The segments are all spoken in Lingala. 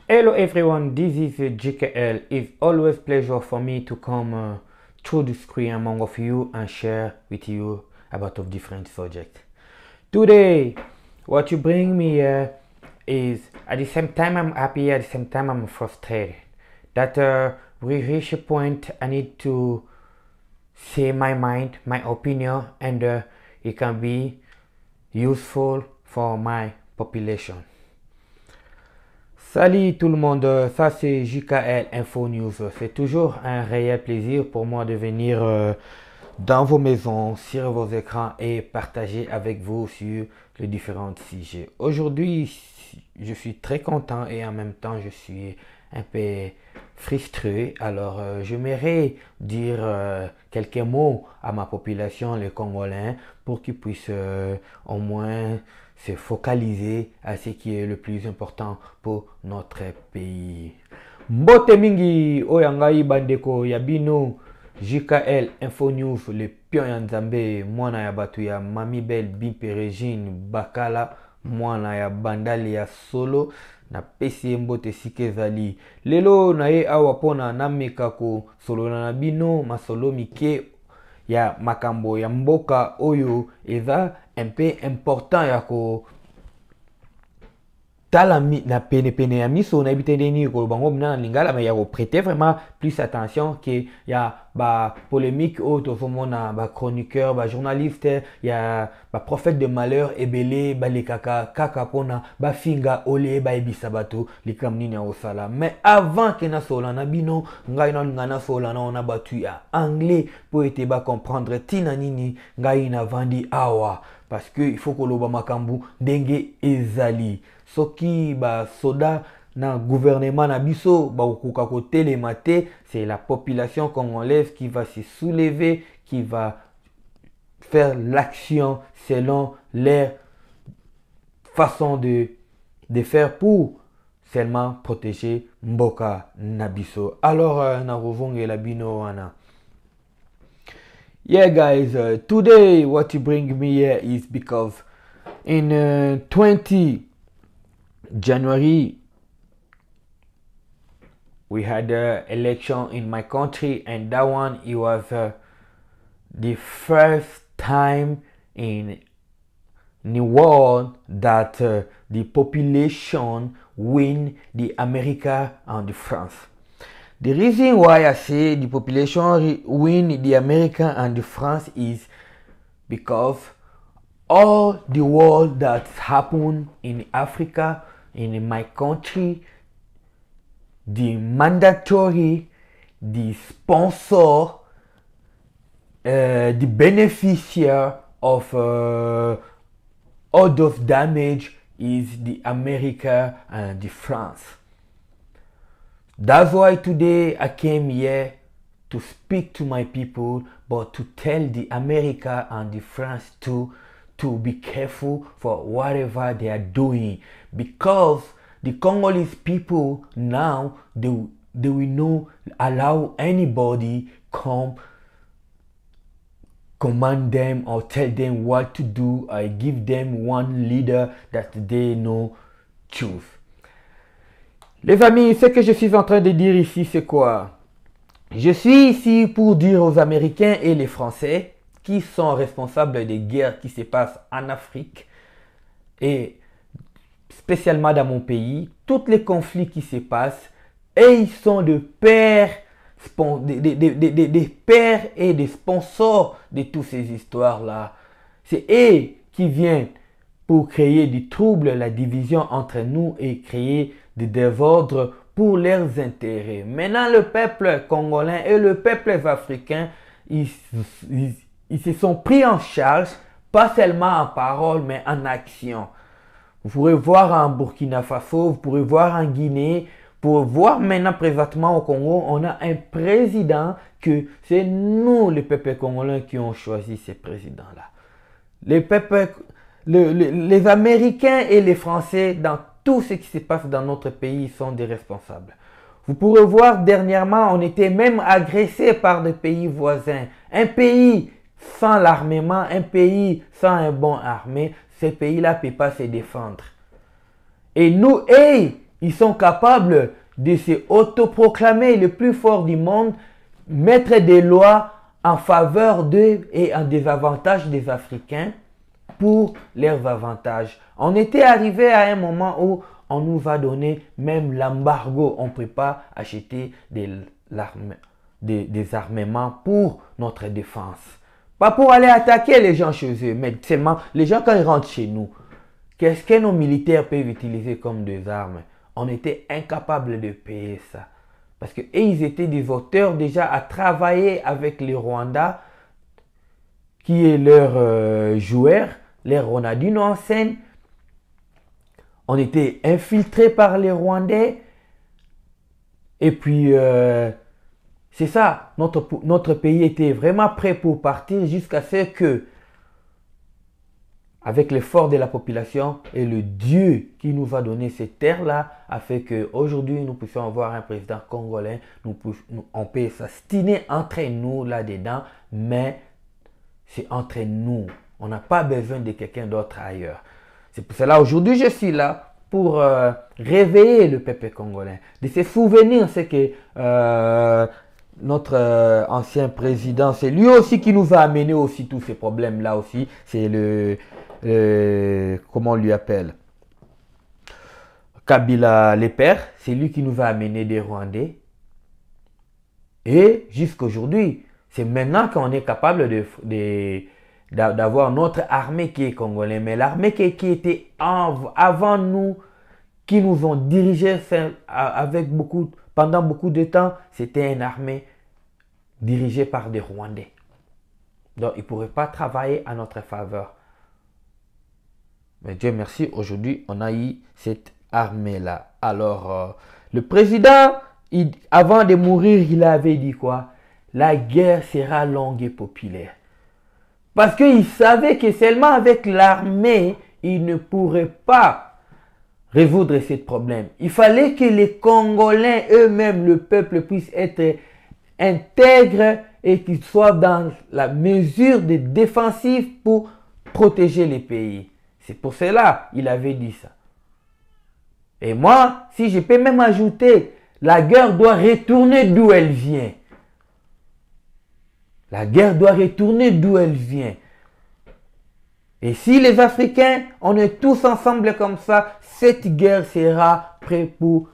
Hello everyone, this is GKL. It's always pleasure for me to come through the screen among of you and share with you about of different subjects. Today, what you bring me here is at the same time I'm happy, at the same time I'm frustrated. That we reach a point I need to say my mind, my opinion, and it can be useful for my population. Salut tout le monde, ça c'est JKL Info News. C'est toujours un réel plaisir pour moi de venir dans vos maisons, sur vos écrans et partager avec vous sur les différents sujets. Aujourd'hui, je suis très content et en même temps je suis un peu frustré. Alors, j'aimerais dire quelques mots à ma population, les Congolais, pour qu'ils puissent au moins se focaliser à ce qui est le plus important pour notre pays. Mbote mingi oyangai bandeko yabino JKL Info News le pion ya Nzambe mwana ya batu ya Mamibel Bimpe Regine Bakala mwana ya bandali ya solo na pesi mbote sike zali lelo na ye awa pona nameka ko solo na bino masolo mike ya makambo ya mboka oyo eza un peu important ya ko tala na pene ya miso na bitende ni ko bango na lingala mais ya ko prêter vraiment plus attention que ya ba polémique auto fomona ba chroniqueur ba journaliste ya ba prophète de malheur ebele ba lekaka kaka pona ba finga ole ba ebisa bato likam nini ya osala. Mais avant que na sola na bino ngai na ngana sola na ona batu ya anglais pour ete ba comprendre tina nini ngai na vandi awa parce que il faut que loba makambu ndenge ezali soki ba soda na gouvernement na biso ba okuka ko télématé, c'est la population congolaise qui va se soulever, qui va faire l'action selon leur façon de faire pour seulement protéger mboka na biso. Alors na revongela bino wana. Yeah guys, today what you bring me here is because in 20 January we had an election in my country, and that one it was the first time in the world that the population win the America and the France. The reason why I say the population win the America and the France is because all the war that happened in Africa, in my country, the mandatory, the sponsor, the beneficiary of all those damage is the America and the France. That's why today I came here to speak to my people, but to tell the America and the France too to be careful for whatever they are doing, because the Congolese people now they will not allow anybody come command them or tell them what to do. I give them one leader that they know choose. Les amis, ce que je suis en train de dire ici, c'est quoi? Je suis ici pour dire aux Américains et les Français qui sont responsables des guerres qui se passent en Afrique et spécialement dans mon pays, tous les conflits qui se passent, et ils sont des pères et des sponsors de toutes ces histoires-là. C'est eux qui viennent pour créer du trouble, la division entre nous et créer des désordres pour leurs intérêts. Maintenant, le peuple congolais et le peuple africain, ils se sont pris en charge, pas seulement en parole, mais en action. Vous pourrez voir en Burkina Faso, vous pourrez voir en Guinée, pour voir maintenant présentement au Congo, on a un président que c'est nous, les peuples congolais, qui ont choisi ces présidents-là. Les Américains et les Français, dans tout ce qui se passe dans notre pays, sont des responsables. Vous pourrez voir, dernièrement, on était même agressé par des pays voisins. Un pays sans l'armement, un pays sans un bon armée, ce pays-là ne peut pas se défendre. Et nous, Ils sont capables de se autoproclamer le plus fort du monde, mettre des lois en faveur d'eux et en désavantage des Africains pour leurs avantages. On était arrivé à un moment où on nous a donné même l'embargo. On ne peut pas acheter des armements pour notre défense. Pas pour aller attaquer les gens chez eux, mais seulement les gens quand ils rentrent chez nous. Qu'est-ce que nos militaires peuvent utiliser comme des armes? On était incapables de payer ça. Parce que ils étaient des auteurs déjà à travailler avec les Rwandais, qui est leur joueur, les Ronaldinho en scène. On était infiltrés par les Rwandais. Et puis, c'est ça, notre pays était vraiment prêt pour partir jusqu'à ce que, avec l'effort de la population et le Dieu qui nous a donné cette terre-là, a fait qu'aujourd'hui nous puissions avoir un président congolais, on peut s'astiner entre nous là-dedans, mais c'est entre nous. On n'a pas besoin de quelqu'un d'autre ailleurs. C'est pour cela aujourd'hui je suis là pour réveiller le peuple congolais, de se souvenir ce que notre ancien président, c'est lui aussi qui nous a amené aussi tous ces problèmes-là aussi. C'est comment on lui appelle, Kabila le père, c'est lui qui nous a amené des Rwandais. Et jusqu'aujourd'hui, c'est maintenant qu'on est capable d'avoir notre armée qui est congolaise. Mais l'armée qui était avant nous, qui nous ont dirigés pendant beaucoup de temps, c'était une armée dirigée par des Rwandais. Donc, ils ne pourraient pas travailler à notre faveur. Mais Dieu merci, aujourd'hui, on a eu cette armée-là. Alors, le président, avant de mourir, il avait dit quoi? La guerre sera longue et populaire. Parce qu'il savait que seulement avec l'armée, il ne pourrait pas résoudre ce problème. Il fallait que les Congolais eux-mêmes, le peuple, puissent être intègres et qu'ils soient dans la mesure de défensive pour protéger les pays. C'est pour cela qu'il avait dit ça. Et moi, si je peux même ajouter, la guerre doit retourner d'où elle vient. La guerre doit retourner d'où elle vient. Et si les Africains, on est tous ensemble comme ça, cette guerre sera prête pour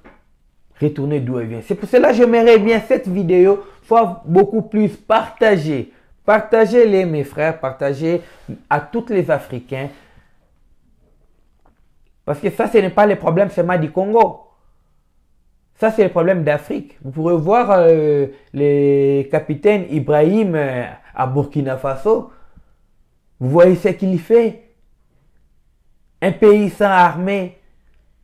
retourner d'où elle vient. C'est pour cela que j'aimerais bien cette vidéo soit beaucoup plus partagée. Partagez-les mes frères, partagez à tous les Africains. Parce que ça, ce n'est pas le problème seulement du Congo. Ça, c'est le problème d'Afrique. Vous pourrez voir le capitaine Ibrahim à Burkina Faso. Vous voyez ce qu'il fait. Un pays sans armée.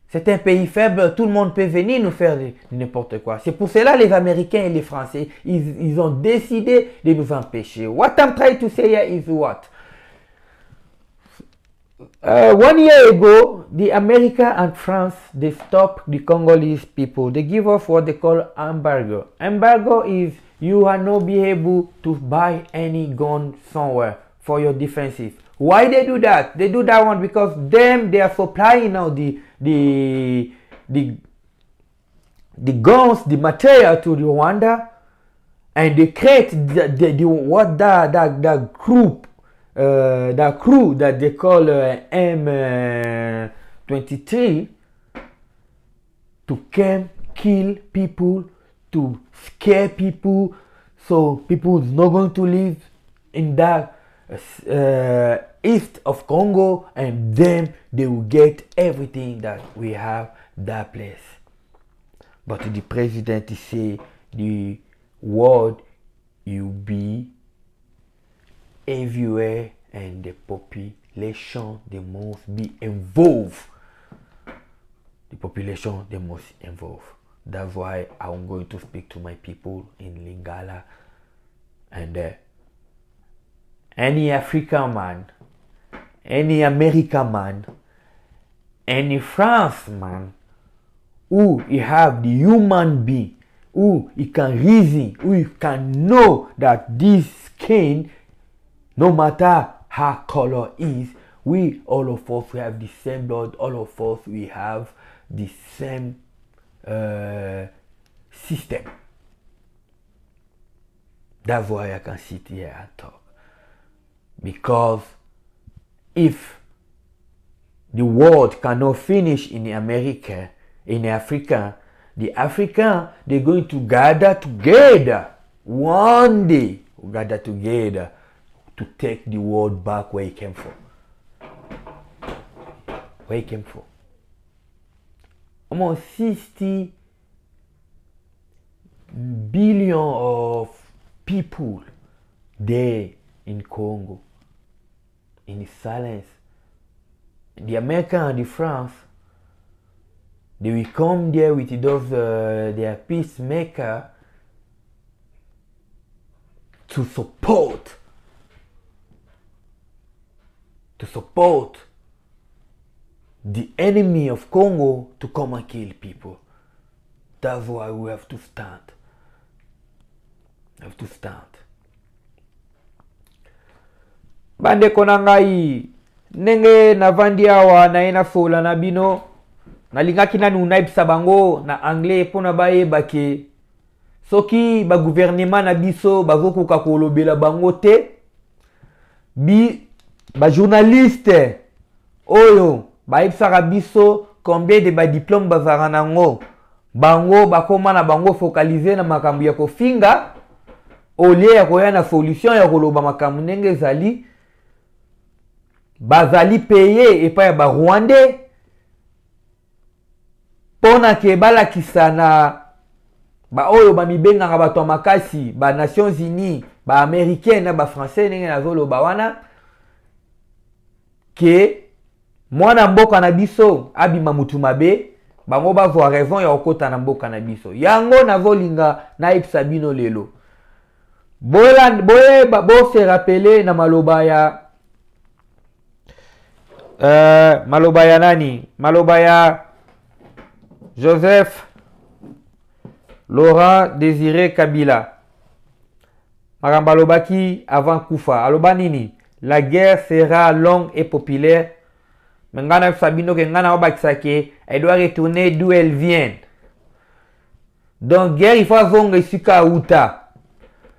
C'est un pays faible. Tout le monde peut venir nous faire n'importe quoi. C'est pour cela les Américains et les Français, ils ont décidé de nous empêcher. What I'm trying to say here is what? 1 year ago, the America and France, they stopped the Congolese people. They give us what they call embargo. Embargo is you are not be able to buy any gun somewhere for your defensive. Why they do that? They do that one because they are supplying now the guns, the material to Rwanda, and they create that group. That crew that they call M23 to come kill people, to scare people, so people is not going to live in that east of Congo, and then they will get everything that we have that place. But the president say the world will be everywhere and the population they must be involved. The population they must involve. That's why I'm going to speak to my people in Lingala, and any African man, any American man, any France man, who you have the human being, who you can reason, who you can know that this skin, no matter how color is, we all of us we have the same blood, all of us we have the same system. That's why I can sit here and talk. Because if the world cannot finish in America, in Africa, the Africans, they're going to gather together. One day, gather together to take the world back where it came from. Where it came from. Almost 60 billion of people there in Congo, in silence. The American and the France, they will come there with those their peacemaker to support the enemy of Congo to come and kill people. That's why we have to stand. We have to stand. Bande konangai nenge navandi awa na ena sola na bino nalingaki nanu naibisa bango na anglais pona bayeba ke soki ba gouvernement na biso bazokoka kolobela bango te ba journaliste oyo bayebisaka biso combien de ba diplôme bazara nango bango bakoma na bango focaliser na makambo ya kofinga olie ya koya na solution ya koloba makambo ndenge ezali bazali paye epa ya ba Rwandais pona ke balakisa na ba oyo ba mibenganga bato makasi ba Nations Unies ba Américains na ba Français ndenge nazoloba wana ke mwana mboka na biso abima mutu mabe bango bazwa raison ya okota na mboka na biso yango nazolinga na ipsa bino lelo boye bo se rappeler na maloba ya nani maloba ya Joseph Laurent Désiré Kabila makambo alobaki avant kufa aloba nini la guerre sera longue et populaire mais ngana sabino ke ngana obakisa ke elle doit retourner d'où elle vient donc guerre il faut zonga isika uta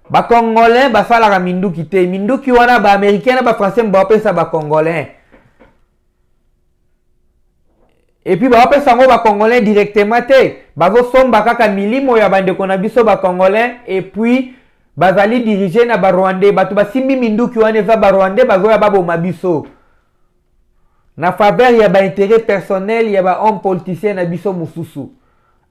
ba congolais ba salaka minduki te minduki wana ba américain na ba français mba pesa ba congolais et puis ba pesa ngo ba congolais directement te bazo somba kaka milimo ya bandeko na biso ba congolais et puis bazali diriger na ba rwandais batu basimbi minduki wana za ba rwandais bazo ya babo mabiso na faveur ya ba intérêt personnel ya ba homme politicien na biso mususu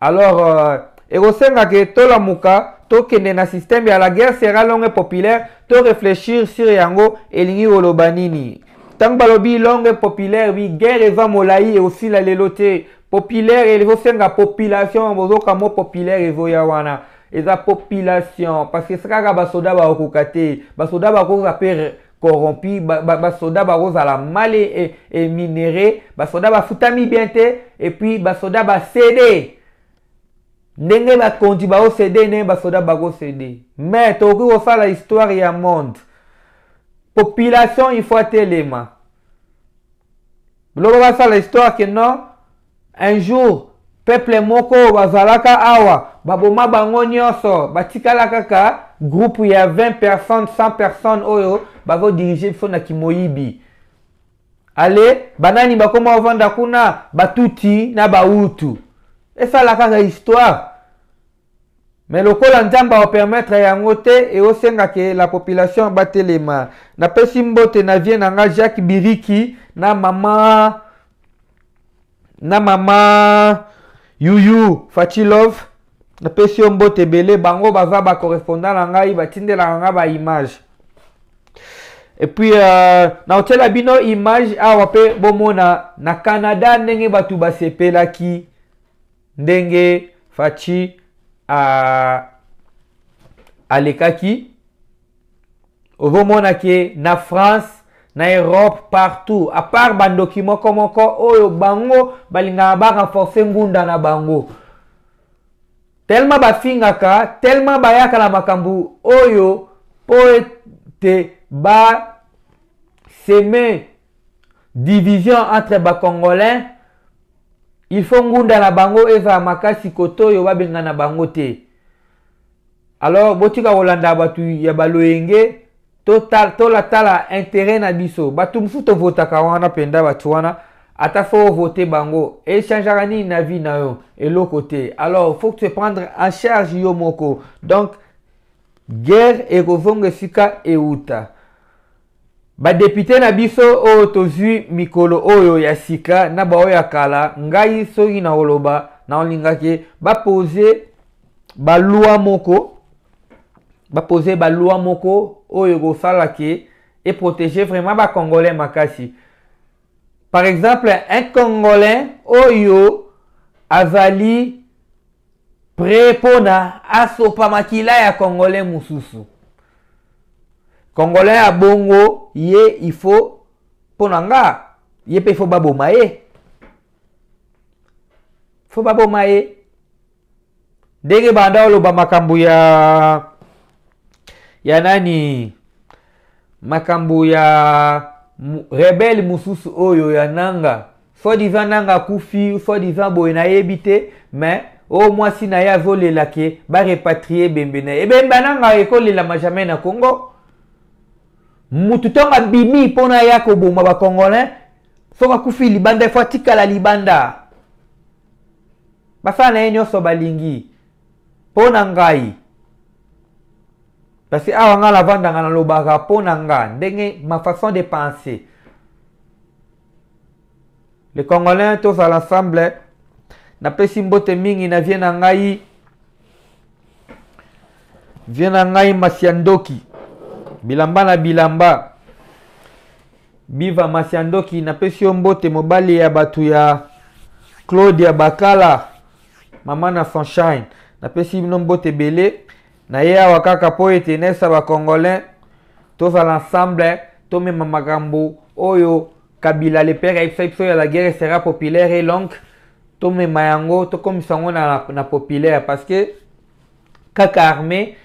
alors egosenga ke tola muka to kende na système ya la guerre sera longue et populaire to réfléchir sur yango elingi oloba nini tant balobi longue et populaire bi guerre eza molai et aussi la lelote populaire et egosenga population bozoka mo populaire ezoya wana eza population parce que saka basoda ba okokate basoda ba ko rapper corrompu basoda bakozala mal et minéré basoda bafutami bien te et puis basoda basede ndenge bakonzi baosede ndenge basoda bakosede mais tokoki kosala histoire ya monde population il faut atelema loko basala histoire que non un jour peuple moko bazalaka awa baboma bango nyonso batikala kaka groupe ya 20 personnes 100 personnes oyo bazo diriger biso na kimoyibi ale banani bakoma ovanda kuna batuti na bautu esala kaka histoire mais lokola nzamba va permettre yango te et osenga ke la population batelema na pesi mbote na vie nanga Jacques Biriki na mama Yuyu Fachilov na pesi mbote bele bango baza ba correspondant na ngai batindela nga ba image et puis na hotela bino image awa pe bomona na Canada ndenge batu basepelaki ndenge Fachi alekaki ovomona ke na France na Europe partout à part bandoki moko oyo bango balingaka ba renforcer ngunda na bango tellement bafingaka tellement bayaka na makambu oyo po te ba semer division entre ba congolais il faut ngunda na bango eza makasi koto yo babenga na bango te. Alors botika kolanda batu ya baloyenge tola tala intérêt na biso batu mfuto votaka wana penda batu wana ata faut voter bango et changera ni na vie na yo et l'autre côté. Alors faut que tu prendre en charge yo moko. Donc guerre et kovonge sika euta. Ba député na biso o tozui mikolo oyo ya sika na ba oya kala ngai soki na oloba na olingaki ba poser ba loi moko oyo go salaki et protéger vraiment ba congolais makasi. Par exemple, un congolais oyo azali prépona asopa makila ya congolais mususu. Congolais à bongo, il faut ponanga, il faut babomaye. Faut babomaye. Dege banda lo ba makambu ya nani? Makambu ya rebelle mususu oyo ya nanga. Soi-disant nanga kufi, soi-disant boyena yebite, mais au moins si na ya volela ke ba repatrier bembena. E bemba nanga ekole la majamé na Congo. Mutu tonga bimi pona ya koboma ba congolais soka kufi libanda fo tikala libanda basana enyo so balingi pona ngai parce que awa nga la vanda nga na lobaka pona nga ndenge ma façon de penser. Les congolais tous à l'ensemble na pesi mbote mingi na vient na ngai Masiandoki bilamba na bilamba biva Masiandoki na pesi mbote mobali ya batu ya Claudia Bakala mama na Sunshine na pesi mbote bele na ya wakaka po etenesa ba congolais tous à l'ensemble to mema makambo oyo Kabila le père exception ya la guerre sera populaire et longue to mema yango to komisango na populaire parce que kaka armée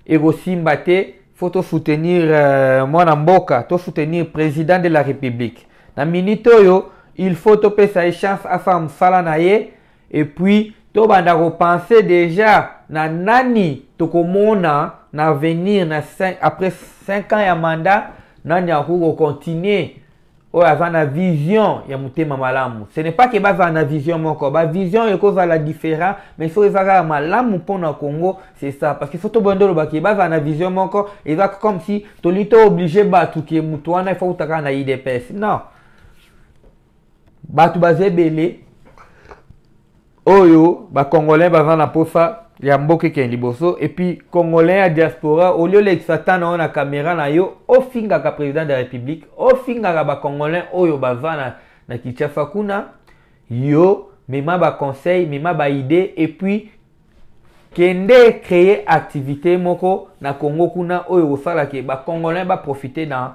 et aussi mbate faut soutenir mwana mboka, to soutenir président de la République. Na minute yo, il faut to pesa chance à femme sala na ye et puis to banda repenser déjà na nani to komona na venir na après 5 ans ya mandat nani ya continuer o avant la vision ya mutema malamu. Ce n'est pas que bava na vision moko, ba vision yoko va la différent, mais il faut ezaka malamu pona Congo, c'est ça parce qu'il faut to bondolo ba ki bava na vision moko, et va comme si to lito obligé ba tout ki mutu wana il faut utaka na IDPS. Non. Ba tu bazé belé oyo ba congolais bava na pofa ya mboke ken liboso et puis congolais à diaspora au lieu l'exploitant na na caméra na yo ofinga ka président de la république ofinga ka ba congolais oyo bavana na Kinshasa kuna yo mema ba conseil mema ba idée et puis kende créer activité moko na Congo kuna oyo osala ke ba congolais ba profiter dans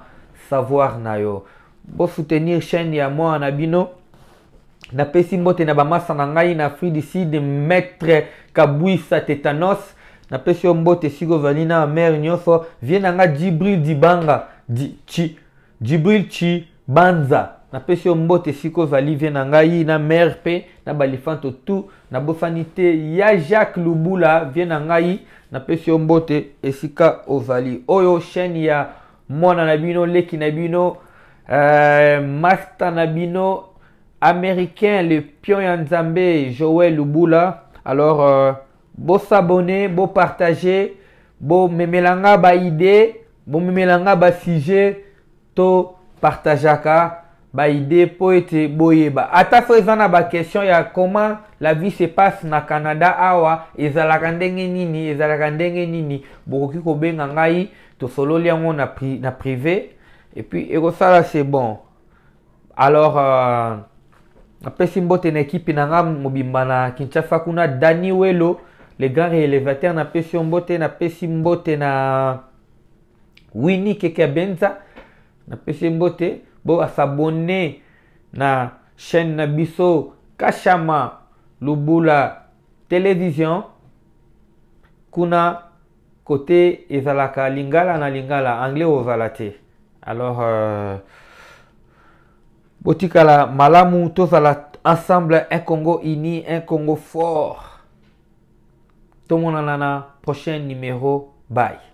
savoir na yo bo soutenir chaîne ya moi na bino na pesi mbote na bamasa na ngai na Afrique du Sud maître Kabwisa Tétanos na pesi mbote siko valina mère nyonso vient nga Djibril Dibanga Djibril Banza na pesi mbote siko vali vient ngai na mère pe na balifanto tout na bosanité ya Jacques Lubula vient ngai na pesi mbote esika ovali oyo chaîne ya mona na bino leki na bino master na bino américain, le pion Nzambe, Joël Lubula. Alors, beau s'abonner, beau partager, beau memelanga ba idée, beau memelanga ba sujet, to partageaka ba idée pour être boyeba. Ata faisana ba question ya comment la vie se passe na Canada awa, ezalaka ndenge nini, bokoki ko benga ngai to solo liango na privé et puis ekosala c'est bon. Alors après Simbote na équipe na mobimba na Kinshasa kuna Dani Welo le grand révélateur na pesi mbote na pesi mbote na Winnie Kekebenza na pesi mbote bo s'abonner na chaîne na biso Kashama Lubula télévision kuna côté ezalaka lingala na lingala anglais ozalate. Alors botikala malamu tozala ensemble, un Congo uni, un Congo fort. Tout le monde en a un prochain numéro. Bye.